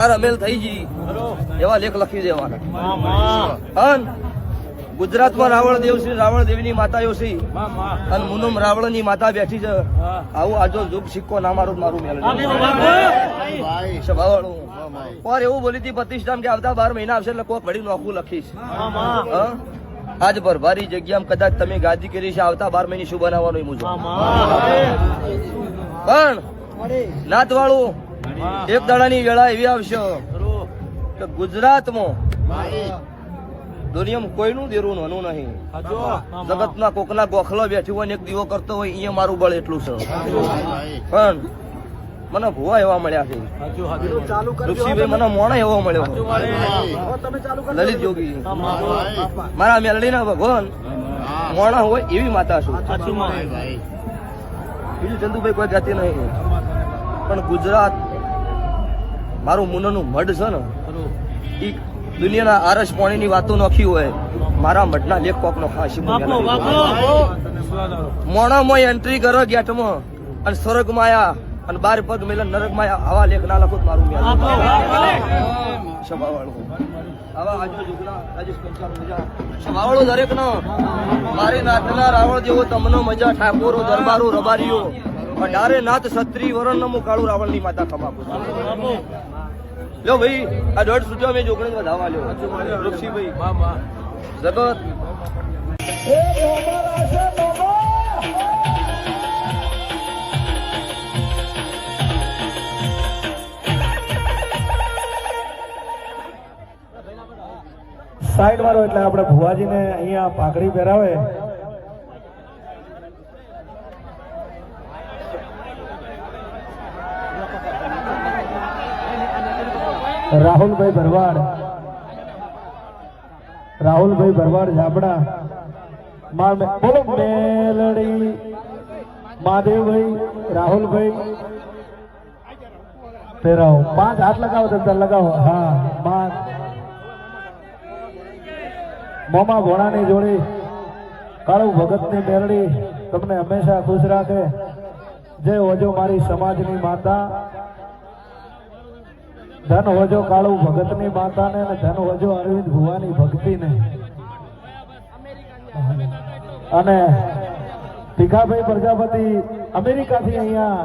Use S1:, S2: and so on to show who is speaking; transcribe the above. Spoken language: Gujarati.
S1: અમેલ થઈ ગઈ એવા લેખ લખી દેવાના. ગુજરાતમાં રાવણ દેવ શ્રી રાવણ દેવીની માતા યોશી અને મુનમ રાવણ ની માતા બેઠી છે. આવું આજો જુગ સિક્કો ના મારું મારું મેળ સભાવાળું પર એવું બોલી હતી પ્રતિષ્ઠાન કે આવતા 12 મહિના આવશે એટલે કોક વળી નોખું લખીશ. આજ ભરભારી જગ્યામાં કદાચ તમે ગાદી કરી છે આવતા 12 મહિને શું બનાવવાનું મુજબ પણ નાત વાળું એક દાડાની વેળા એવી આવશે કે ગુજરાતમાં દુનિયામાં કોઈનું દેરું નાનું નહીં. જગતના કોકના ગોખલો બેઠી હોય ને એક દીવો કરતો હોય અહીંયા મારું બળ એટલું છે. પણ મને ભુવા એવા મળ્યા છે, ઋષિભાઈ મને મોણા એવો મળ્યો, લલિત યોગી મારા મેલડીના ભગવાન મોણા હોય એવી માતા છું. બીજું ચંદુભાઈ કોઈ જાતિ નહીં. પણ ગુજરાત મારું મુનનું મઢ છે ને એ દુનિયાના આરસ પાણીની વાતો નોખી હોય મારા મઢના લેખ કોક નો ખાસી મોણામાં એન્ટ્રી કરો ગેટમાં અને સ્વર્ગ માયા અને 12 પગ મેલન નરક માયા આવા લેખ ના લખો મારું સભાવાળું આવા આજુ જુગના રાજેશ પંચાલ મજા સભાવાળું દરેક નો મારી નાથના રાવણ જેવો તમને મજા ઠાકોરો દરબારો રબારીઓ અઢારે નાથ છત્રી વરણ નમું કાળું રાવણ ની માતા ખમાપું. લો ભાઈ આ 1.5 સુધી અમે જોગણી વધાવવા લ્યો ઋષિભાઈ જગત
S2: સાઈડ વાળો એટલે આપણે ભુવાજીને અહીંયા પાઘડી પહેરાવે. રાહુલભાઈ ભરવાડ જાબડા બોલો મેલડી મહાદેવભાઈ રાહુલભાઈ પહેરાવો. 5 હાથ લગાવો તો લગાવો. હા મોમા ભોણાની જોડી કાળુ ભગતની મેલડી તમને હંમેશા ખુશ રાખે. જય હોજો મારી સમાજની માતા, ધન હોજો કાળુ ભગતની માતાને અને ધન હોજો અરવિંદ ભુવાની ભક્તિને. અને ભીખાભાઈ પ્રજાપતિ અમેરિકાથી અહીંયા